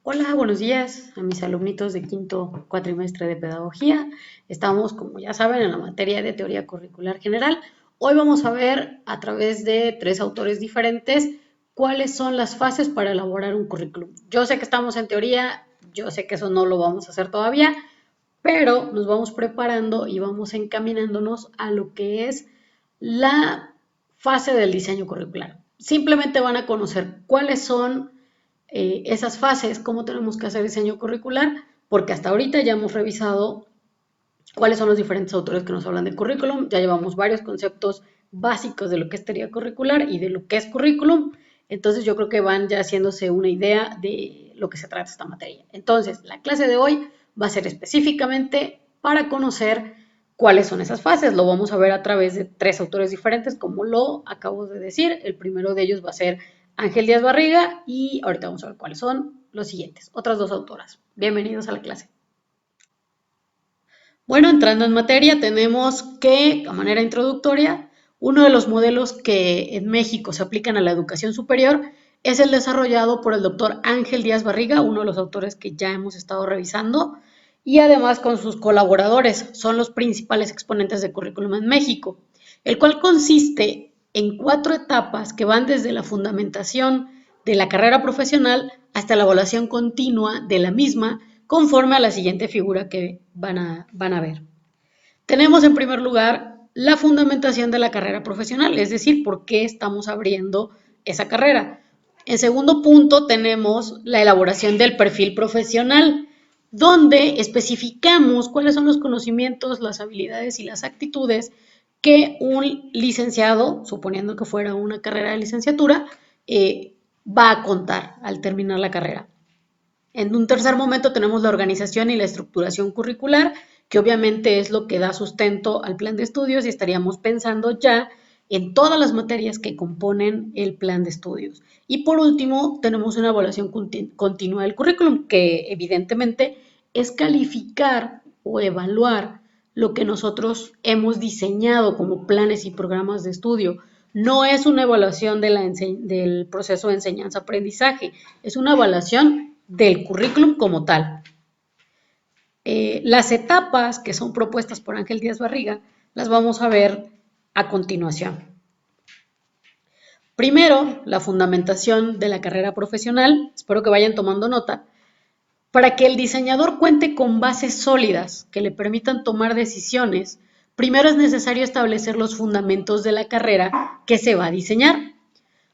Hola, buenos días a mis alumnitos de quinto cuatrimestre de pedagogía. Estamos, como ya saben, en la materia de teoría curricular general. Hoy vamos a ver a través de tres autores diferentes cuáles son las fases para elaborar un currículum. Yo sé que estamos en teoría, yo sé que eso no lo vamos a hacer todavía, pero nos vamos preparando y vamos encaminándonos a lo que es la fase del diseño curricular. Simplemente van a conocer cuáles son esas fases, cómo tenemos que hacer diseño curricular, porque hasta ahorita ya hemos revisado cuáles son los diferentes autores que nos hablan de currículum, ya llevamos varios conceptos básicos de lo que es teoría curricular y de lo que es currículum, entonces yo creo que van ya haciéndose una idea de lo que se trata esta materia. Entonces, la clase de hoy va a ser específicamente para conocer cuáles son esas fases. Lo vamos a ver a través de tres autores diferentes, como lo acabo de decir. El primero de ellos va a ser Ángel Díaz Barriga y ahorita vamos a ver cuáles son los siguientes, otras dos autoras. Bienvenidos a la clase. Bueno, entrando en materia, tenemos que, a manera introductoria, uno de los modelos que en México se aplican a la educación superior es el desarrollado por el doctor Ángel Díaz Barriga, uno de los autores que ya hemos estado revisando, y además con sus colaboradores, son los principales exponentes de currículum en México, el cual consiste en 4 etapas que van desde la fundamentación de la carrera profesional hasta la evaluación continua de la misma, conforme a la siguiente figura que van a ver. Tenemos en primer lugar la fundamentación de la carrera profesional, es decir, por qué estamos abriendo esa carrera. En segundo punto tenemos la elaboración del perfil profesional, donde especificamos cuáles son los conocimientos, las habilidades y las actitudes que un licenciado, suponiendo que fuera una carrera de licenciatura, va a contar al terminar la carrera. En un tercer momento tenemos la organización y la estructuración curricular, que obviamente es lo que da sustento al plan de estudios y estaríamos pensando ya en todas las materias que componen el plan de estudios. Y por último, tenemos una evaluación continua del currículum, que evidentemente es calificar o evaluar lo que nosotros hemos diseñado como planes y programas de estudio. No es una evaluación del proceso de enseñanza-aprendizaje, es una evaluación del currículum como tal. Las etapas que son propuestas por Ángel Díaz Barriga las vamos a ver a continuación. Primero, la fundamentación de la carrera profesional, espero que vayan tomando nota, para que el diseñador cuente con bases sólidas que le permitan tomar decisiones. Primero es necesario establecer los fundamentos de la carrera que se va a diseñar.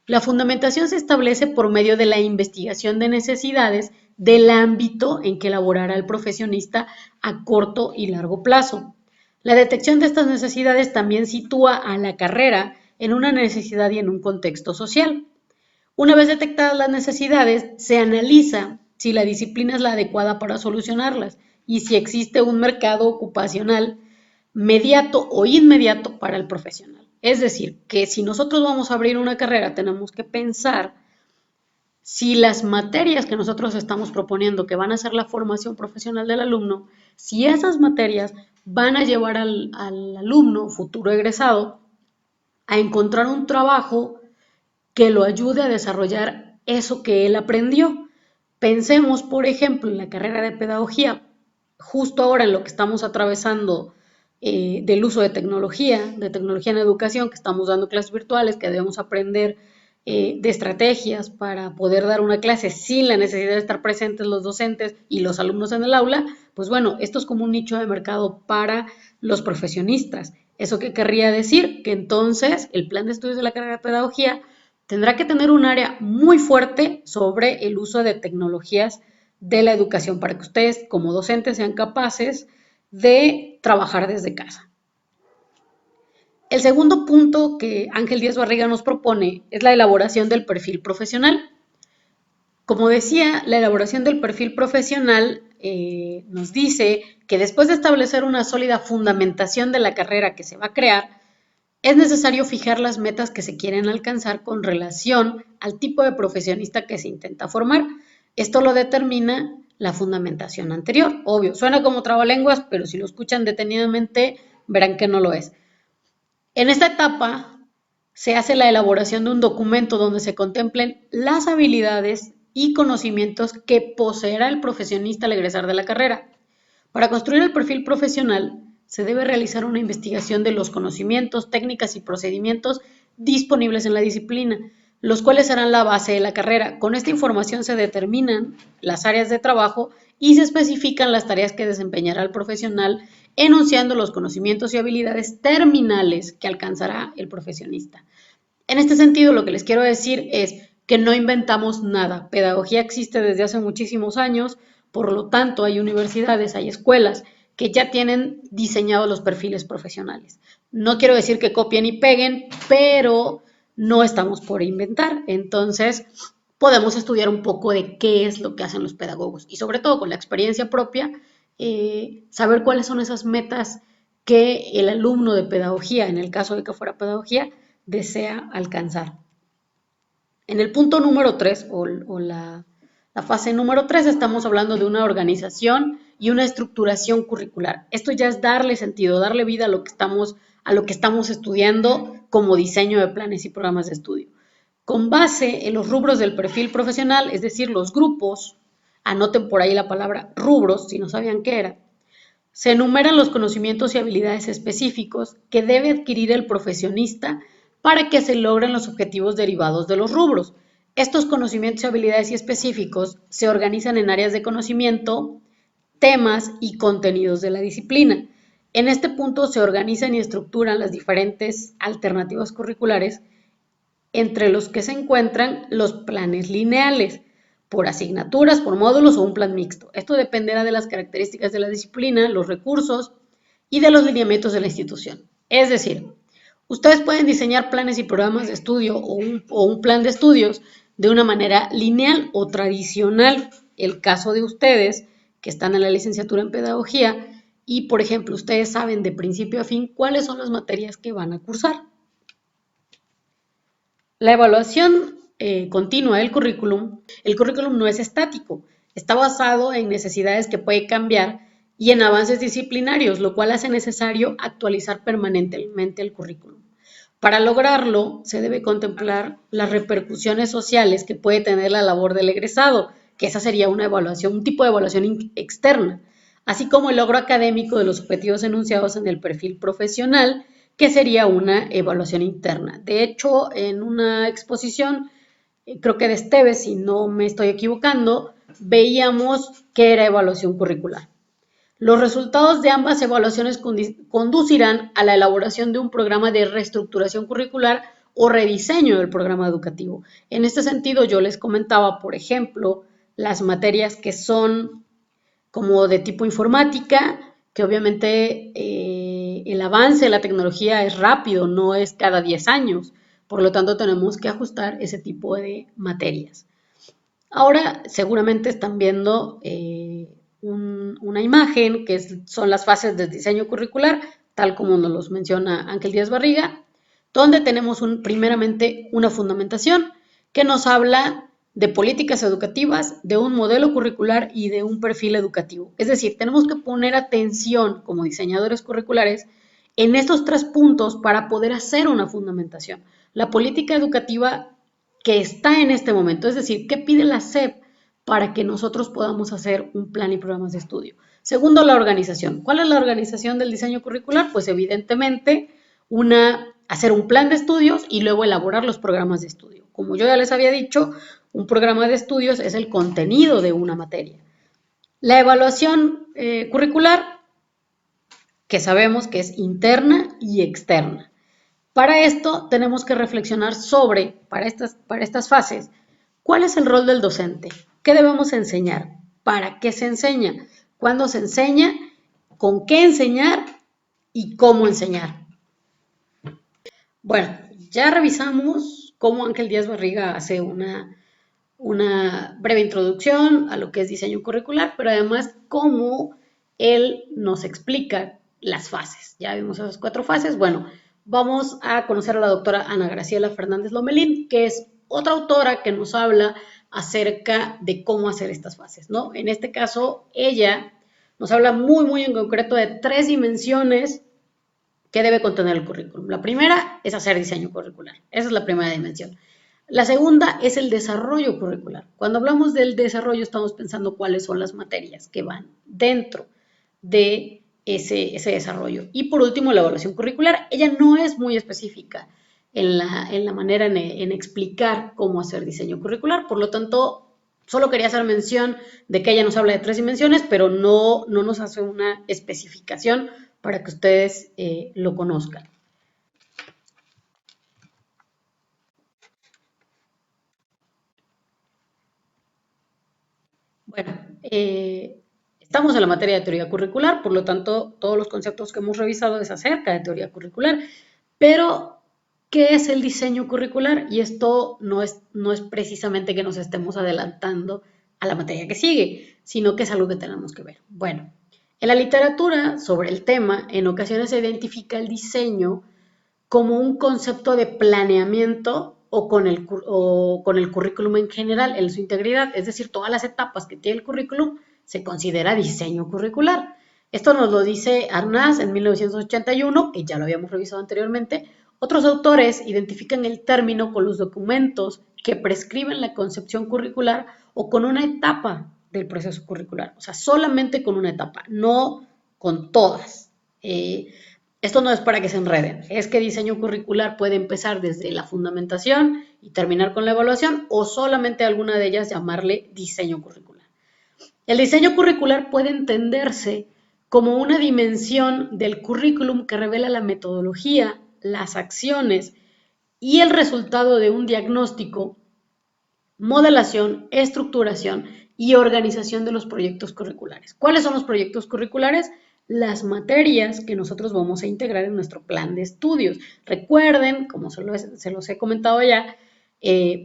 La fundamentación se establece por medio de la investigación de necesidades del ámbito en que laborará el profesionista a corto y largo plazo. La detección de estas necesidades también sitúa a la carrera en una necesidad y en un contexto social. Una vez detectadas las necesidades, se analiza si la disciplina es la adecuada para solucionarlas y si existe un mercado ocupacional mediato o inmediato para el profesional. Es decir, que si nosotros vamos a abrir una carrera, tenemos que pensar si las materias que nosotros estamos proponiendo, que van a ser la formación profesional del alumno, si esas materias van a llevar al alumno futuro egresado a encontrar un trabajo que lo ayude a desarrollar eso que él aprendió. Pensemos, por ejemplo, en la carrera de pedagogía, justo ahora en lo que estamos atravesando del uso de tecnología en educación, que estamos dando clases virtuales, que debemos aprender de estrategias para poder dar una clase sin la necesidad de estar presentes los docentes y los alumnos en el aula, pues bueno, esto es como un nicho de mercado para los profesionistas. ¿Eso qué querría decir? Que entonces el plan de estudios de la carrera de pedagogía tendrá que tener un área muy fuerte sobre el uso de tecnologías de la educación para que ustedes como docentes sean capaces de trabajar desde casa. El segundo punto que Ángel Díaz Barriga nos propone es la elaboración del perfil profesional. Como decía, la elaboración del perfil profesional nos dice que después de establecer una sólida fundamentación de la carrera que se va a crear, es necesario fijar las metas que se quieren alcanzar con relación al tipo de profesionista que se intenta formar. Esto lo determina la fundamentación anterior. Obvio, suena como trabalenguas, pero si lo escuchan detenidamente verán que no lo es. En esta etapa se hace la elaboración de un documento donde se contemplen las habilidades y conocimientos que poseerá el profesionista al egresar de la carrera. Para construir el perfil profesional, se debe realizar una investigación de los conocimientos, técnicas y procedimientos disponibles en la disciplina, los cuales serán la base de la carrera. Con esta información se determinan las áreas de trabajo y se especifican las tareas que desempeñará el profesional, enunciando los conocimientos y habilidades terminales que alcanzará el profesionista. En este sentido, lo que les quiero decir es que no inventamos nada. Pedagogía existe desde hace muchísimos años, por lo tanto, hay universidades, hay escuelas que ya tienen diseñados los perfiles profesionales. No quiero decir que copien y peguen, pero no estamos por inventar. Entonces, podemos estudiar un poco de qué es lo que hacen los pedagogos y sobre todo con la experiencia propia, saber cuáles son esas metas que el alumno de pedagogía, en el caso de que fuera pedagogía, desea alcanzar. En el punto número 3 o la fase número 3 estamos hablando de una organización y una estructuración curricular. Esto ya es darle sentido, darle vida a lo que estamos estudiando como diseño de planes y programas de estudio. Con base en los rubros del perfil profesional, es decir, los grupos, anoten por ahí la palabra rubros si no sabían qué era, se enumeran los conocimientos y habilidades específicos que debe adquirir el profesionista para que se logren los objetivos derivados de los rubros. Estos conocimientos y habilidades específicos se organizan en áreas de conocimiento, temas y contenidos de la disciplina. En este punto se organizan y estructuran las diferentes alternativas curriculares, entre los que se encuentran los planes lineales, por asignaturas, por módulos o un plan mixto. Esto dependerá de las características de la disciplina, los recursos y de los lineamientos de la institución. Es decir, ustedes pueden diseñar planes y programas de estudio o un plan de estudios de una manera lineal o tradicional. El caso de ustedes que están en la licenciatura en pedagogía y, por ejemplo, ustedes saben de principio a fin cuáles son las materias que van a cursar. La evaluación continua del currículum, el currículum no es estático, está basado en necesidades que puede cambiar y en avances disciplinarios, lo cual hace necesario actualizar permanentemente el currículum. Para lograrlo, se debe contemplar las repercusiones sociales que puede tener la labor del egresado, que esa sería una evaluación, un tipo de evaluación externa, así como el logro académico de los objetivos enunciados en el perfil profesional, que sería una evaluación interna. De hecho, en una exposición, creo que de Esteves, si no me estoy equivocando, veíamos que era evaluación curricular. Los resultados de ambas evaluaciones conducirán a la elaboración de un programa de reestructuración curricular o rediseño del programa educativo. En este sentido, yo les comentaba, por ejemplo, las materias que son como de tipo informática, que obviamente el avance de la tecnología es rápido, no es cada 10 años, por lo tanto tenemos que ajustar ese tipo de materias. Ahora seguramente están viendo una imagen que son las fases del diseño curricular, tal como nos los menciona Ángel Díaz Barriga, donde tenemos primeramente una fundamentación que nos habla de políticas educativas, de un modelo curricular y de un perfil educativo. Es decir, tenemos que poner atención como diseñadores curriculares en estos 3 puntos para poder hacer una fundamentación. La política educativa que está en este momento, es decir, ¿qué pide la SEP para que nosotros podamos hacer un plan y programas de estudio? Segundo, la organización. ¿Cuál es la organización del diseño curricular? Pues evidentemente hacer un plan de estudios y luego elaborar los programas de estudio. Como yo ya les había dicho, un programa de estudios es el contenido de una materia. La evaluación curricular, que sabemos que es interna y externa. Para esto tenemos que reflexionar sobre, para estas fases, ¿cuál es el rol del docente? ¿Qué debemos enseñar? ¿Para qué se enseña? ¿Cuándo se enseña? ¿Con qué enseñar? ¿Y cómo enseñar? Bueno, ya revisamos cómo Ángel Díaz Barriga hace una breve introducción a lo que es diseño curricular, pero además cómo él nos explica las fases. Ya vimos esas 4 fases. Bueno, vamos a conocer a la doctora Ana Graciela Fernández Lomelín, que es otra autora que nos habla acerca de cómo hacer estas fases, ¿no? En este caso, ella nos habla muy en concreto de 3 dimensiones que debe contener el currículum. La primera es hacer diseño curricular. Esa es la primera dimensión. La segunda es el desarrollo curricular. Cuando hablamos del desarrollo estamos pensando cuáles son las materias que van dentro de ese desarrollo. Y por último, la evaluación curricular. Ella no es muy específica en la manera en explicar cómo hacer diseño curricular, por lo tanto, solo quería hacer mención de que ella nos habla de 3 dimensiones, pero no nos hace una especificación para que ustedes lo conozcan. Bueno, estamos en la materia de teoría curricular, por lo tanto, todos los conceptos que hemos revisado es acerca de teoría curricular, pero ¿qué es el diseño curricular? Y esto no es precisamente que nos estemos adelantando a la materia que sigue, sino que es algo que tenemos que ver. Bueno, en la literatura sobre el tema, en ocasiones se identifica el diseño como un concepto de planeamiento o con el currículum en general, en su integridad, es decir, todas las etapas que tiene el currículum se considera diseño curricular. Esto nos lo dice Arnaz en 1981, que ya lo habíamos revisado anteriormente. Otros autores identifican el término con los documentos que prescriben la concepción curricular o con una etapa del proceso curricular, o sea, solamente con una etapa, no con todas. Esto no es para que se enreden, es que diseño curricular puede empezar desde la fundamentación y terminar con la evaluación o solamente alguna de ellas llamarle diseño curricular. El diseño curricular puede entenderse como una dimensión del currículum que revela la metodología, las acciones y el resultado de un diagnóstico, modelación, estructuración y organización de los proyectos curriculares. ¿Cuáles son los proyectos curriculares? Las materias que nosotros vamos a integrar en nuestro plan de estudios. Recuerden, como se los he comentado ya,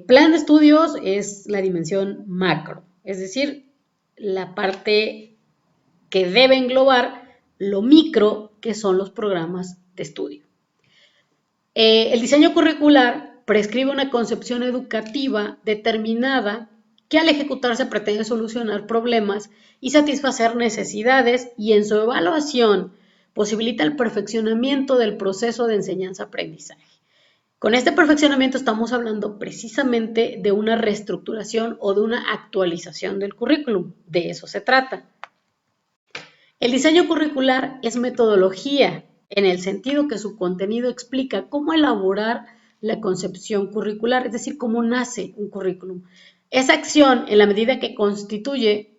plan de estudios es la dimensión macro, es decir, la parte que debe englobar lo micro, que son los programas de estudio. El diseño curricular prescribe una concepción educativa determinada que al ejecutarse pretende solucionar problemas y satisfacer necesidades y en su evaluación posibilita el perfeccionamiento del proceso de enseñanza-aprendizaje. Con este perfeccionamiento estamos hablando precisamente de una reestructuración o de una actualización del currículum, de eso se trata. El diseño curricular es metodología, en el sentido que su contenido explica cómo elaborar la concepción curricular, es decir, cómo nace un currículum. Esa acción, en la medida que constituye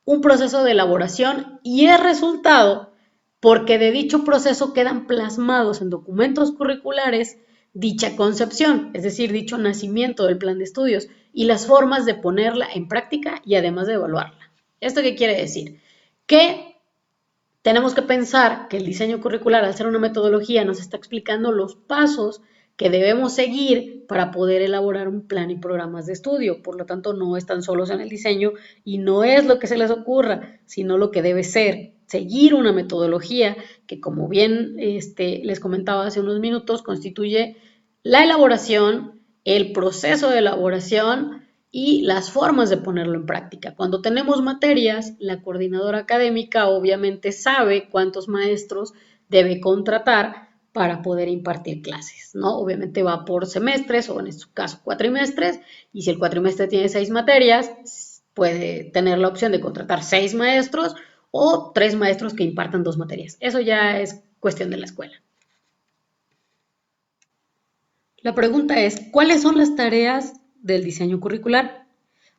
un proceso de elaboración y es resultado porque de dicho proceso quedan plasmados en documentos curriculares dicha concepción, es decir, dicho nacimiento del plan de estudios y las formas de ponerla en práctica y además de evaluarla. ¿Esto qué quiere decir? Que tenemos que pensar que el diseño curricular, al ser una metodología, nos está explicando los pasos que debemos seguir para poder elaborar un plan y programas de estudio. Por lo tanto, no están solos en el diseño y no es lo que se les ocurra, sino lo que debe ser, seguir una metodología que, como bien les comentaba hace unos minutos, constituye la elaboración, el proceso de elaboración y las formas de ponerlo en práctica. Cuando tenemos materias, la coordinadora académica obviamente sabe cuántos maestros debe contratar para poder impartir clases, ¿no? Obviamente va por semestres o en su caso cuatrimestres, y si el cuatrimestre tiene 6 materias, puede tener la opción de contratar 6 maestros o 3 maestros que impartan 2 materias. Eso ya es cuestión de la escuela. La pregunta es, ¿cuáles son las tareas del diseño curricular?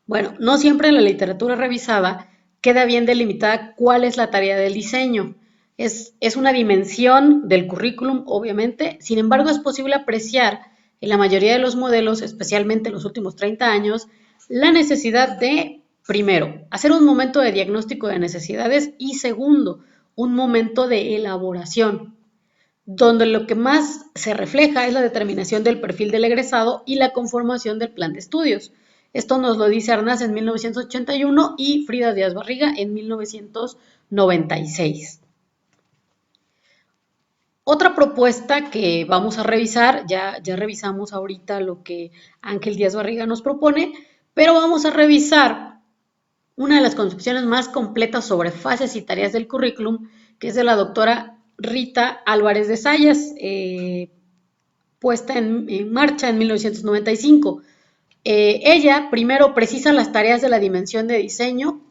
Bueno, no siempre en la literatura revisada queda bien delimitada cuál es la tarea del diseño. Es una dimensión del currículum, obviamente, sin embargo es posible apreciar en la mayoría de los modelos, especialmente en los últimos 30 años, la necesidad de, primero, hacer un momento de diagnóstico de necesidades y segundo, un momento de elaboración, donde lo que más se refleja es la determinación del perfil del egresado y la conformación del plan de estudios. Esto nos lo dice Arnaz en 1981 y Frida Díaz Barriga en 1996. Otra propuesta que vamos a revisar, ya revisamos ahorita lo que Ángel Díaz Barriga nos propone, pero vamos a revisar una de las concepciones más completas sobre fases y tareas del currículum, que es de la doctora Rita Álvarez de Zayas, puesta en marcha en 1995. Ella primero precisa las tareas de la dimensión de diseño,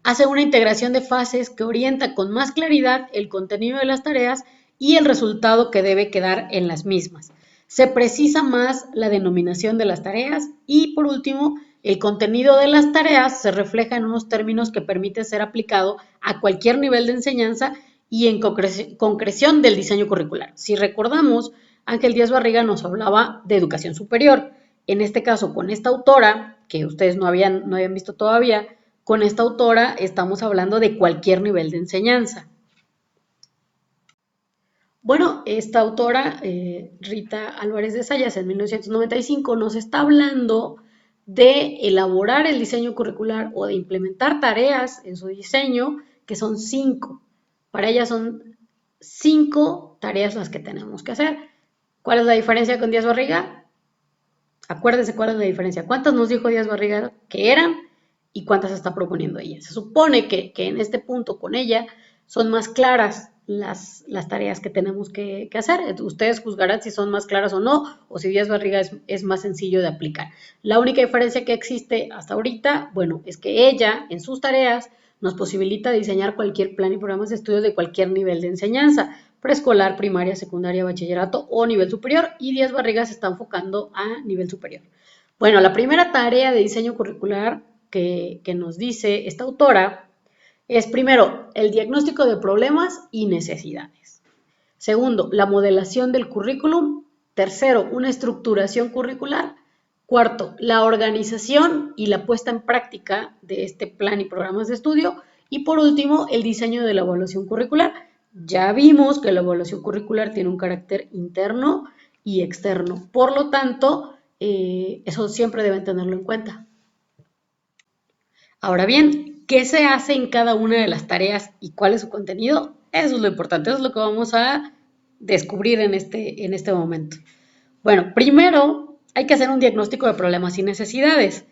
hace una integración de fases que orienta con más claridad el contenido de las tareas y el resultado que debe quedar en las mismas. Se precisa más la denominación de las tareas y, por último, el contenido de las tareas se refleja en unos términos que permiten ser aplicado a cualquier nivel de enseñanza y en concreción del diseño curricular. Si recordamos, Ángel Díaz Barriga nos hablaba de educación superior. En este caso, con esta autora, que ustedes no habían visto todavía, con esta autora estamos hablando de cualquier nivel de enseñanza. Bueno, esta autora, Rita Álvarez de Sayas, en 1995, nos está hablando de elaborar el diseño curricular o de implementar tareas en su diseño, que son 5. Para ella son 5 tareas las que tenemos que hacer. ¿Cuál es la diferencia con Díaz Barriga? Acuérdense cuál es la diferencia. ¿Cuántas nos dijo Díaz Barriga que eran y cuántas está proponiendo ella? Se supone que en este punto con ella son más claras las tareas que tenemos que hacer. Ustedes juzgarán si son más claras o no, o si Díaz Barriga es más sencillo de aplicar. La única diferencia que existe hasta ahorita, bueno, es que ella en sus tareas nos posibilita diseñar cualquier plan y programas de estudios de cualquier nivel de enseñanza, preescolar, primaria, secundaria, bachillerato o nivel superior, y Díaz Barriga se está enfocando a nivel superior. Bueno, la primera tarea de diseño curricular que nos dice esta autora es, primero, el diagnóstico de problemas y necesidades. Segundo, la modelación del currículum. Tercero, una estructuración curricular. Cuarto, la organización y la puesta en práctica de este plan y programas de estudio. Y por último, el diseño de la evaluación curricular. Ya vimos que la evaluación curricular tiene un carácter interno y externo. Por lo tanto, eso siempre deben tenerlo en cuenta. Ahora bien, ¿qué se hace en cada una de las tareas y cuál es su contenido? Eso es lo importante, eso es lo que vamos a descubrir en este momento. Bueno, primero hay que hacer un diagnóstico de problemas y necesidades.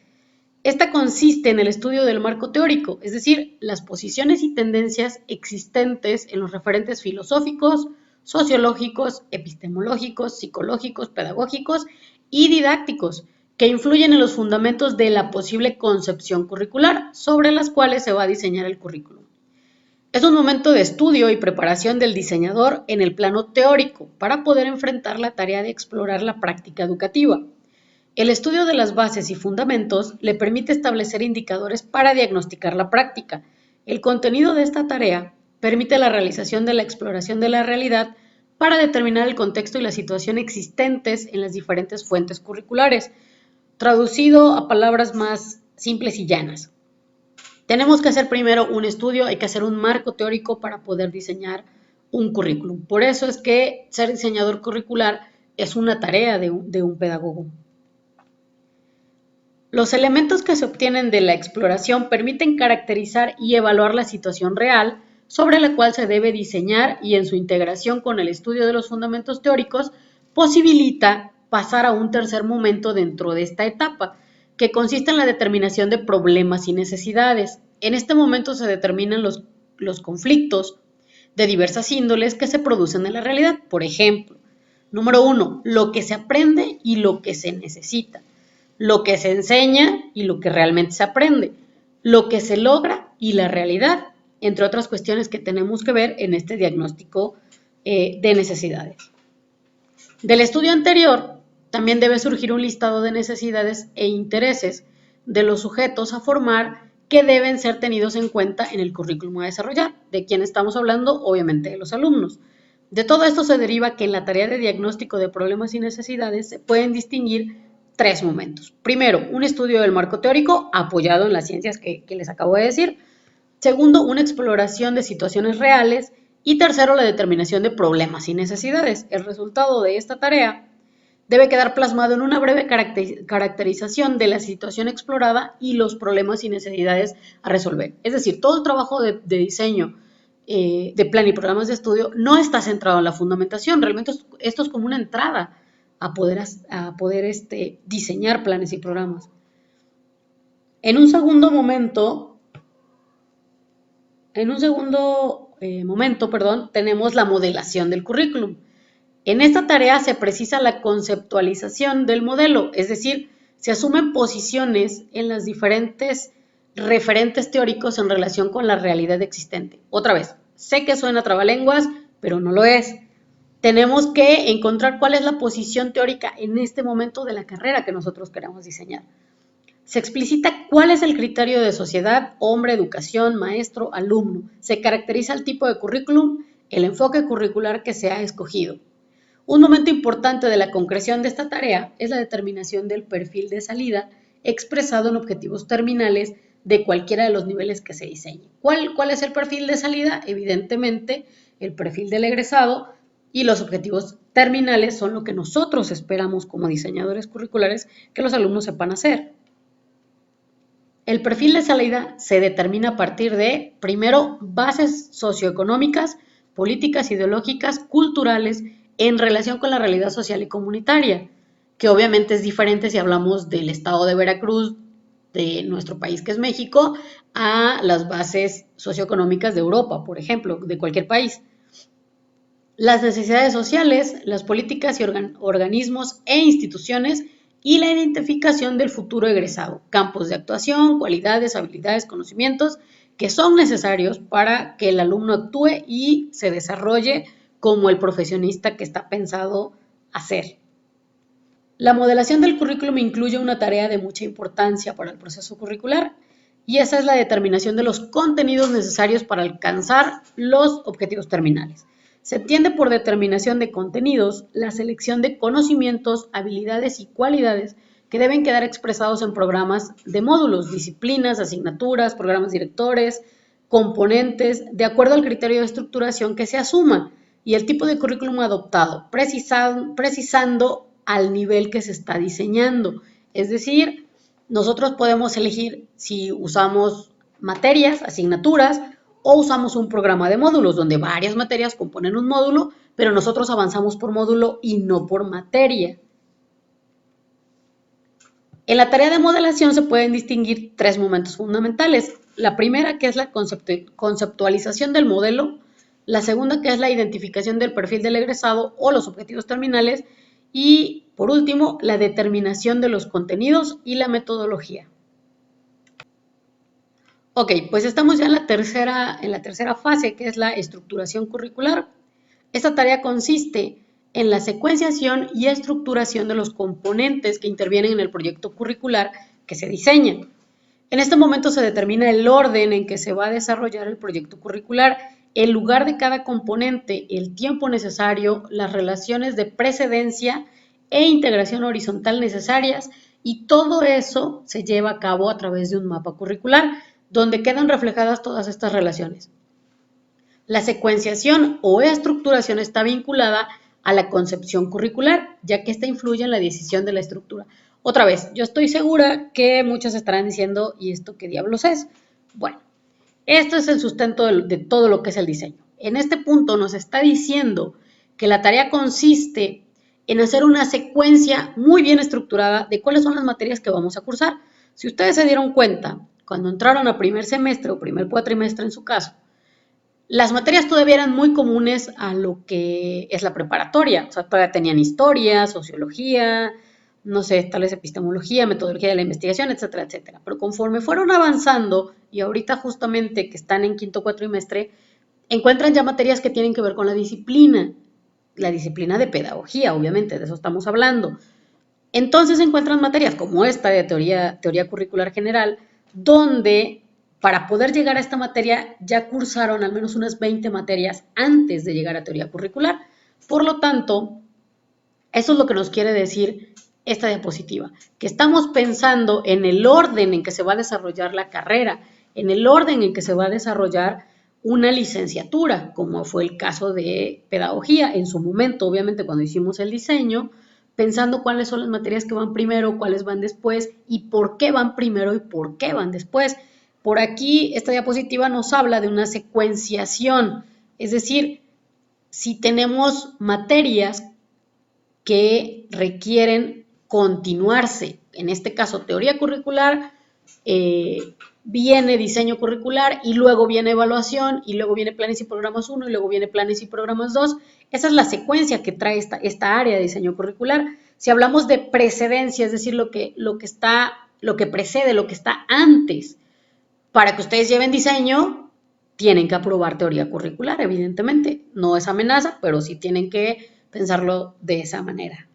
Esta consiste en el estudio del marco teórico, es decir, las posiciones y tendencias existentes en los referentes filosóficos, sociológicos, epistemológicos, psicológicos, pedagógicos y didácticos, que influyen en los fundamentos de la posible concepción curricular, sobre las cuales se va a diseñar el currículum. Es un momento de estudio y preparación del diseñador en el plano teórico para poder enfrentar la tarea de explorar la práctica educativa. El estudio de las bases y fundamentos le permite establecer indicadores para diagnosticar la práctica. El contenido de esta tarea permite la realización de la exploración de la realidad para determinar el contexto y la situación existentes en las diferentes fuentes curriculares, traducido a palabras más simples y llanas. Tenemos que hacer primero un estudio, hay que hacer un marco teórico para poder diseñar un currículum. Por eso es que ser diseñador curricular es una tarea de un pedagogo. Los elementos que se obtienen de la exploración permiten caracterizar y evaluar la situación real sobre la cual se debe diseñar, y en su integración con el estudio de los fundamentos teóricos posibilita pasar a un tercer momento dentro de esta etapa, que consiste en la determinación de problemas y necesidades. En este momento se determinan los conflictos de diversas índoles que se producen en la realidad. Por ejemplo, número 1, lo que se aprende y lo que se necesita, lo que se enseña y lo que realmente se aprende, lo que se logra y la realidad, entre otras cuestiones que tenemos que ver en este diagnóstico de necesidades. Del estudio anterior, también debe surgir un listado de necesidades e intereses de los sujetos a formar que deben ser tenidos en cuenta en el currículum a desarrollar. ¿De quién estamos hablando? Obviamente de los alumnos. De todo esto se deriva que en la tarea de diagnóstico de problemas y necesidades se pueden distinguir 3 momentos. Primero, un estudio del marco teórico apoyado en las ciencias que les acabo de decir. Segundo, una exploración de situaciones reales. Y tercero, la determinación de problemas y necesidades. El resultado de esta tarea debe quedar plasmado en una breve caracterización de la situación explorada y los problemas y necesidades a resolver. Es decir, todo el trabajo de diseño de plan y programas de estudio no está centrado en la fundamentación. Realmente esto es como una entrada a poder diseñar planes y programas. En un segundo momento, tenemos la modelación del currículum. En esta tarea se precisa la conceptualización del modelo, es decir, se asumen posiciones en las diferentes referentes teóricos en relación con la realidad existente. Otra vez, sé que suena trabalenguas, pero no lo es. Tenemos que encontrar cuál es la posición teórica en este momento de la carrera que nosotros queremos diseñar. Se explicita cuál es el criterio de sociedad, hombre, educación, maestro, alumno. Se caracteriza el tipo de currículum, el enfoque curricular que se ha escogido. Un momento importante de la concreción de esta tarea es la determinación del perfil de salida expresado en objetivos terminales de cualquiera de los niveles que se diseñe. ¿Cuál es el perfil de salida? Evidentemente, el perfil del egresado, y los objetivos terminales son lo que nosotros esperamos como diseñadores curriculares que los alumnos sepan hacer. El perfil de salida se determina a partir de, primero, bases socioeconómicas, políticas ideológicas, culturales, en relación con la realidad social y comunitaria, que obviamente es diferente si hablamos del estado de Veracruz, de nuestro país que es México, a las bases socioeconómicas de Europa, por ejemplo, de cualquier país. Las necesidades sociales, las políticas y organismos e instituciones y la identificación del futuro egresado, campos de actuación, cualidades, habilidades, conocimientos que son necesarios para que el alumno actúe y se desarrolle como el profesionista que está pensado hacer. La modelación del currículum incluye una tarea de mucha importancia para el proceso curricular y esa es la determinación de los contenidos necesarios para alcanzar los objetivos terminales. Se entiende por determinación de contenidos la selección de conocimientos, habilidades y cualidades que deben quedar expresados en programas de módulos, disciplinas, asignaturas, programas directores, componentes, de acuerdo al criterio de estructuración que se asuma y el tipo de currículum adoptado, precisando al nivel que se está diseñando. Es decir, nosotros podemos elegir si usamos materias, asignaturas, o usamos un programa de módulos donde varias materias componen un módulo, pero nosotros avanzamos por módulo y no por materia. En la tarea de modelación se pueden distinguir tres momentos fundamentales. La primera, que es la conceptualización del modelo. La segunda, que es la identificación del perfil del egresado o los objetivos terminales. Y, por último, la determinación de los contenidos y la metodología. Ok, pues estamos ya en la tercera fase, que es la estructuración curricular. Esta tarea consiste en la secuenciación y estructuración de los componentes que intervienen en el proyecto curricular que se diseña. En este momento se determina el orden en que se va a desarrollar el proyecto curricular, el lugar de cada componente, el tiempo necesario, las relaciones de precedencia e integración horizontal necesarias, y todo eso se lleva a cabo a través de un mapa curricular, donde quedan reflejadas todas estas relaciones. La secuenciación o estructuración está vinculada a la concepción curricular, ya que esta influye en la decisión de la estructura. Otra vez, yo estoy segura que muchos estarán diciendo, ¿y esto qué diablos es? Bueno, esto es el sustento de todo lo que es el diseño. En este punto nos está diciendo que la tarea consiste en hacer una secuencia muy bien estructurada de cuáles son las materias que vamos a cursar. Si ustedes se dieron cuenta, cuando entraron a primer semestre o primer cuatrimestre en su caso, las materias todavía eran muy comunes a lo que es la preparatoria. O sea, todavía tenían historia, sociología, no sé, tal vez epistemología, metodología de la investigación, etcétera, etcétera. Pero conforme fueron avanzando, y ahorita justamente que están en quinto cuatrimestre, encuentran ya materias que tienen que ver con la disciplina de pedagogía, obviamente, de eso estamos hablando. Entonces encuentran materias como esta de teoría curricular general, donde para poder llegar a esta materia ya cursaron al menos unas 20 materias antes de llegar a teoría curricular. Por lo tanto, eso es lo que nos quiere decir esta diapositiva, que estamos pensando en el orden en que se va a desarrollar la carrera, en el orden en que se va a desarrollar una licenciatura, como fue el caso de pedagogía en su momento, obviamente cuando hicimos el diseño, pensando cuáles son las materias que van primero, cuáles van después y por qué van primero y por qué van después. Por aquí, esta diapositiva nos habla de una secuenciación, es decir, si tenemos materias que requieren continuarse, en este caso teoría curricular, viene diseño curricular y luego viene evaluación y luego viene planes y programas 1 y luego viene planes y programas 2. Esa es la secuencia que trae esta área de diseño curricular. Si hablamos de precedencia, es decir, lo que precede, lo que está antes, para que ustedes lleven diseño, tienen que aprobar teoría curricular, evidentemente. No es amenaza, pero sí tienen que pensarlo de esa manera.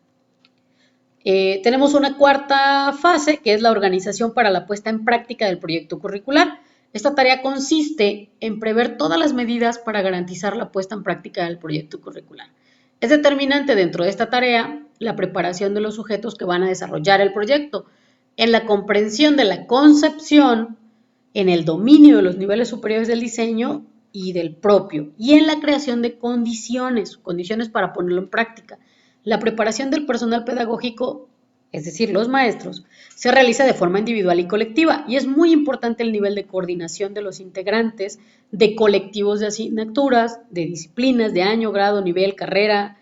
Tenemos una cuarta fase, que es la organización para la puesta en práctica del proyecto curricular. Esta tarea consiste en prever todas las medidas para garantizar la puesta en práctica del proyecto curricular. Es determinante dentro de esta tarea la preparación de los sujetos que van a desarrollar el proyecto, en la comprensión de la concepción, en el dominio de los niveles superiores del diseño y del propio, y en la creación de condiciones para ponerlo en práctica. La preparación del personal pedagógico, es decir, los maestros, se realiza de forma individual y colectiva, y es muy importante el nivel de coordinación de los integrantes de colectivos de asignaturas, de disciplinas, de año, grado, nivel, carrera,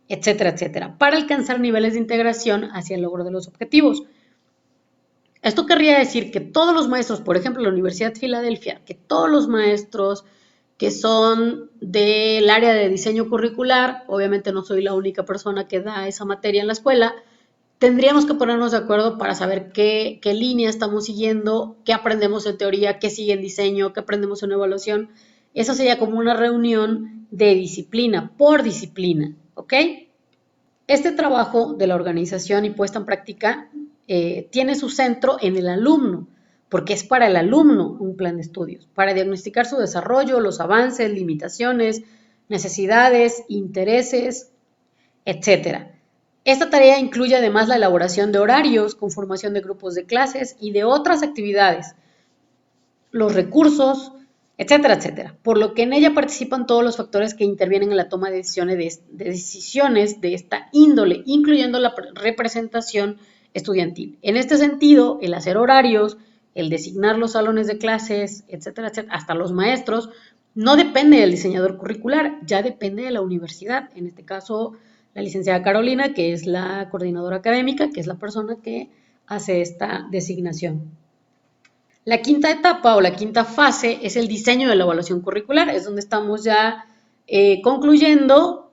etcétera, etcétera, para alcanzar niveles de integración hacia el logro de los objetivos. Esto querría decir que todos los maestros, por ejemplo, en la Universidad de Filadelfia, que todos los maestros que son del área de diseño curricular, obviamente no soy la única persona que da esa materia en la escuela, tendríamos que ponernos de acuerdo para saber qué línea estamos siguiendo, qué aprendemos en teoría, qué sigue en diseño, qué aprendemos en evaluación. Eso sería como una reunión de disciplina, por disciplina, ¿ok? Este trabajo de la organización y puesta en práctica tiene su centro en el alumno, porque es para el alumno un plan de estudios, para diagnosticar su desarrollo, los avances, limitaciones, necesidades, intereses, etcétera. Esta tarea incluye además la elaboración de horarios, conformación de grupos de clases y de otras actividades, los recursos, etcétera, etcétera. Por lo que en ella participan todos los factores que intervienen en la toma de decisiones de esta índole, incluyendo la representación estudiantil. En este sentido, el hacer horarios, el designar los salones de clases, etcétera, etcétera, hasta los maestros, no depende del diseñador curricular, ya depende de la universidad. En este caso, la licenciada Carolina, que es la coordinadora académica, que es la persona que hace esta designación. La quinta etapa o la quinta fase es el diseño de la evaluación curricular, es donde estamos ya concluyendo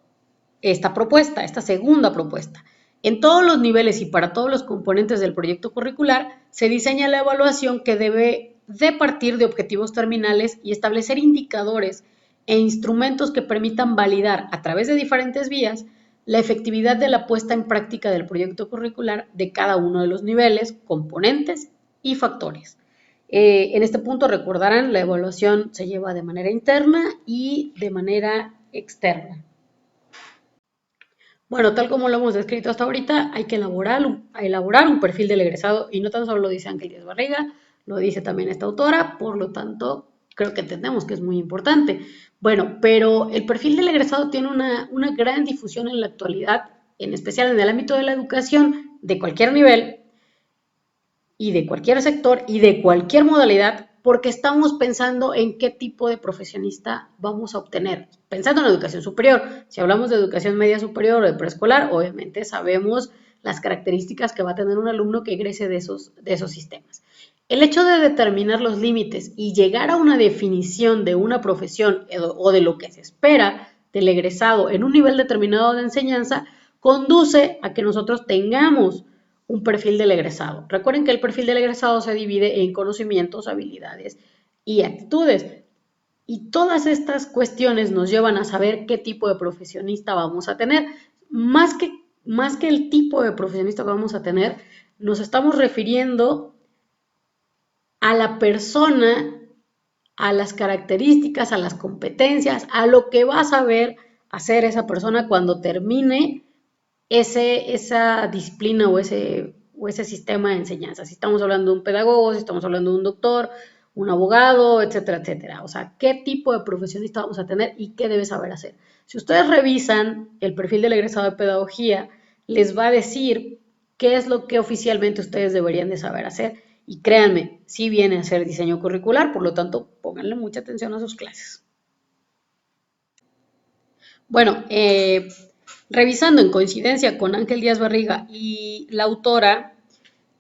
esta propuesta, esta segunda propuesta. En todos los niveles y para todos los componentes del proyecto curricular se diseña la evaluación que debe de partir de objetivos terminales y establecer indicadores e instrumentos que permitan validar a través de diferentes vías la efectividad de la puesta en práctica del proyecto curricular de cada uno de los niveles, componentes y factores. En este punto recordarán, la evaluación se lleva de manera interna y de manera externa. Bueno, tal como lo hemos descrito hasta ahorita, hay que elaborar un perfil del egresado, y no tan solo lo dice Ángel Díaz Barriga, lo dice también esta autora, por lo tanto, creo que entendemos que es muy importante. Bueno, pero el perfil del egresado tiene una gran difusión en la actualidad, en especial en el ámbito de la educación, de cualquier nivel, y de cualquier sector y de cualquier modalidad, porque estamos pensando en qué tipo de profesionista vamos a obtener. Pensando en la educación superior, si hablamos de educación media superior o de preescolar, obviamente sabemos las características que va a tener un alumno que egrese de esos sistemas. El hecho de determinar los límites y llegar a una definición de una profesión o de lo que se espera del egresado en un nivel determinado de enseñanza conduce a que nosotros tengamos un perfil del egresado. Recuerden que el perfil del egresado se divide en conocimientos, habilidades y actitudes. Y todas estas cuestiones nos llevan a saber qué tipo de profesionista vamos a tener. Más que el tipo de profesionista que vamos a tener, nos estamos refiriendo a la persona, a las características, a las competencias, a lo que va a saber hacer esa persona cuando termine esa disciplina o ese sistema de enseñanza. Si estamos hablando de un pedagogo, si estamos hablando de un doctor, un abogado, etcétera, etcétera. O sea, ¿qué tipo de profesionista vamos a tener y qué debe saber hacer? Si ustedes revisan el perfil del egresado de pedagogía, les va a decir qué es lo que oficialmente ustedes deberían de saber hacer. Y créanme, sí viene a ser diseño curricular, por lo tanto, pónganle mucha atención a sus clases. Bueno, revisando en coincidencia con Ángel Díaz Barriga y la autora,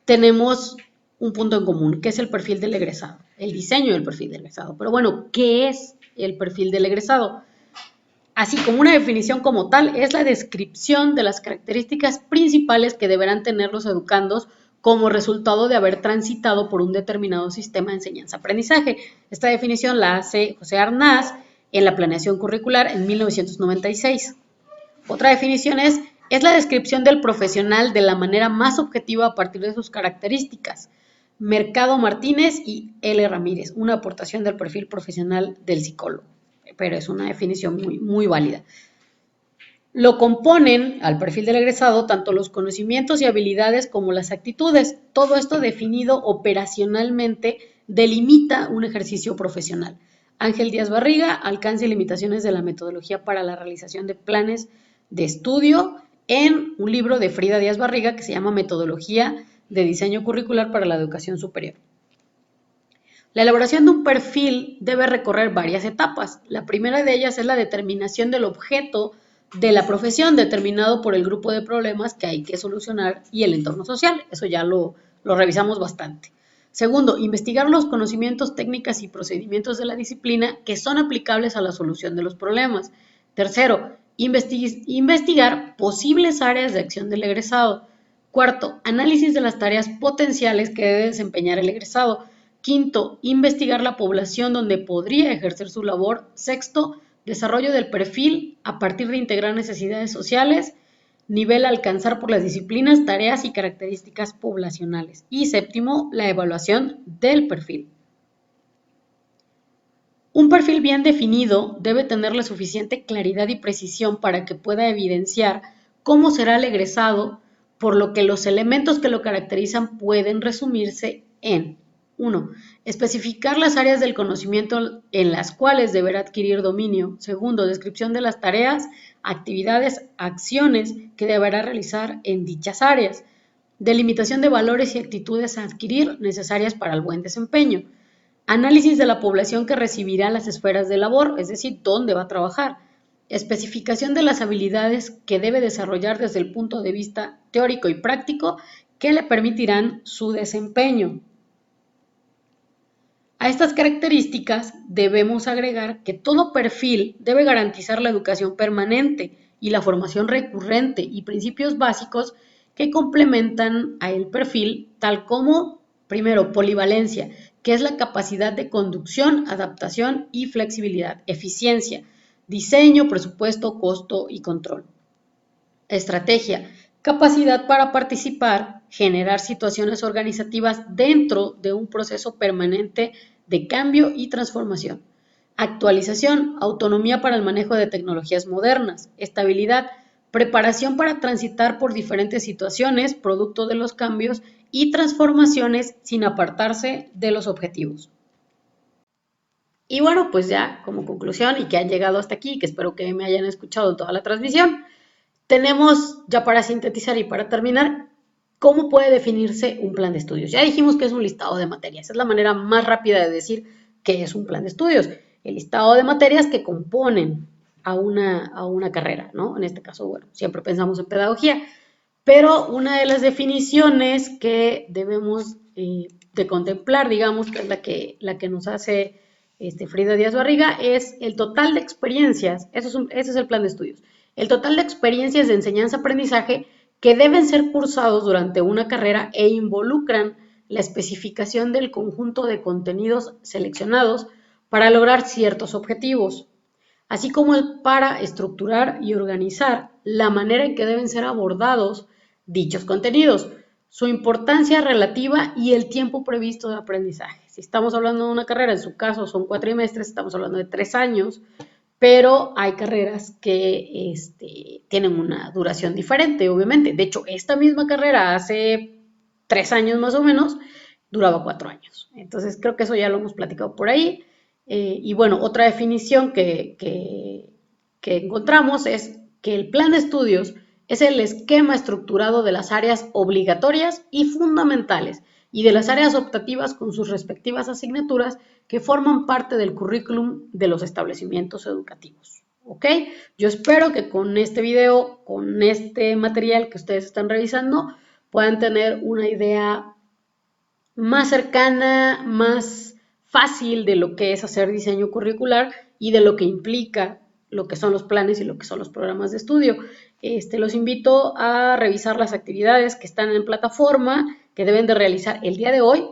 tenemos un punto en común, que es el perfil del egresado, el diseño del perfil del egresado. Pero bueno, ¿qué es el perfil del egresado? así como una definición como tal, es la descripción de las características principales que deberán tener los educandos como resultado de haber transitado por un determinado sistema de enseñanza-aprendizaje. Esta definición la hace José Arnaz en la planeación curricular en 1996. Otra definición es la descripción del profesional de la manera más objetiva a partir de sus características. Mercado Martínez y L. Ramírez, una aportación del perfil profesional del psicólogo, pero es una definición muy válida. Lo componen al perfil del egresado tanto los conocimientos y habilidades como las actitudes. Todo esto definido operacionalmente delimita un ejercicio profesional. Ángel Díaz Barriga, alcance y limitaciones de la metodología para la realización de planes de estudio, en un libro de Frida Díaz Barriga que se llama Metodología de Diseño Curricular para la Educación Superior. La elaboración de un perfil debe recorrer varias etapas. La primera de ellas es la determinación del objeto de la profesión determinado por el grupo de problemas que hay que solucionar y el entorno social. Eso ya lo revisamos bastante. Segundo, investigar los conocimientos, técnicas y procedimientos de la disciplina que son aplicables a la solución de los problemas. Tercero, investigar posibles áreas de acción del egresado. Cuarto, análisis de las tareas potenciales que debe desempeñar el egresado. Quinto, investigar la población donde podría ejercer su labor. Sexto, desarrollo del perfil a partir de integrar necesidades sociales. Nivel a alcanzar por las disciplinas, tareas y características poblacionales. Y séptimo, la evaluación del perfil. Un perfil bien definido debe tener la suficiente claridad y precisión para que pueda evidenciar cómo será el egresado, por lo que los elementos que lo caracterizan pueden resumirse en 1. Especificar las áreas del conocimiento en las cuales deberá adquirir dominio. Segundo, descripción de las tareas, actividades, acciones que deberá realizar en dichas áreas. Delimitación de valores y actitudes a adquirir necesarias para el buen desempeño. Análisis de la población que recibirá las esferas de labor, es decir, dónde va a trabajar. Especificación de las habilidades que debe desarrollar desde el punto de vista teórico y práctico que le permitirán su desempeño. A estas características debemos agregar que todo perfil debe garantizar la educación permanente y la formación recurrente y principios básicos que complementan a el perfil, tal como, primero, polivalencia, que es la capacidad de conducción, adaptación y flexibilidad, eficiencia, diseño, presupuesto, costo y control. Estrategia, capacidad para participar, generar situaciones organizativas dentro de un proceso permanente de cambio y transformación. Actualización, autonomía para el manejo de tecnologías modernas. Estabilidad, preparación para transitar por diferentes situaciones, producto de los cambios y transformaciones sin apartarse de los objetivos. Y bueno, pues ya como conclusión y que han llegado hasta aquí, que espero que me hayan escuchado toda la transmisión, tenemos, ya para sintetizar y para terminar, cómo puede definirse un plan de estudios. Ya dijimos que es un listado de materias, es la manera más rápida de decir qué es un plan de estudios. El listado de materias que componen a una carrera, ¿no? En este caso, bueno, siempre pensamos en pedagogía, pero una de las definiciones que debemos de contemplar, digamos, que es la que nos hace Frida Díaz Barriga, es el total de experiencias, ese es el plan de estudios, el total de experiencias de enseñanza-aprendizaje que deben ser cursados durante una carrera e involucran la especificación del conjunto de contenidos seleccionados para lograr ciertos objetivos, así como para estructurar y organizar la manera en que deben ser abordados dichos contenidos, su importancia relativa y el tiempo previsto de aprendizaje. Si estamos hablando de una carrera, en su caso son 4 trimestres, estamos hablando de 3 años, pero hay carreras que tienen una duración diferente, obviamente. De hecho, esta misma carrera hace 3 años más o menos, duraba 4 años. Entonces, creo que eso ya lo hemos platicado por ahí. Y bueno, otra definición que encontramos es que el plan de estudios es el esquema estructurado de las áreas obligatorias y fundamentales y de las áreas optativas con sus respectivas asignaturas que forman parte del currículum de los establecimientos educativos. ¿Ok? Yo espero que con este video, con este material que ustedes están revisando, puedan tener una idea más cercana, más fácil de lo que es hacer diseño curricular y de lo que implica lo que son los planes y lo que son los programas de estudio. Los invito a revisar las actividades que están en plataforma, que deben de realizar el día de hoy,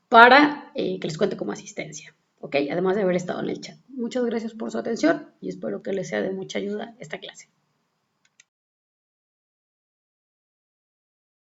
para que les cuente como asistencia, ¿ok? Además de haber estado en el chat. Muchas gracias por su atención y espero que les sea de mucha ayuda esta clase.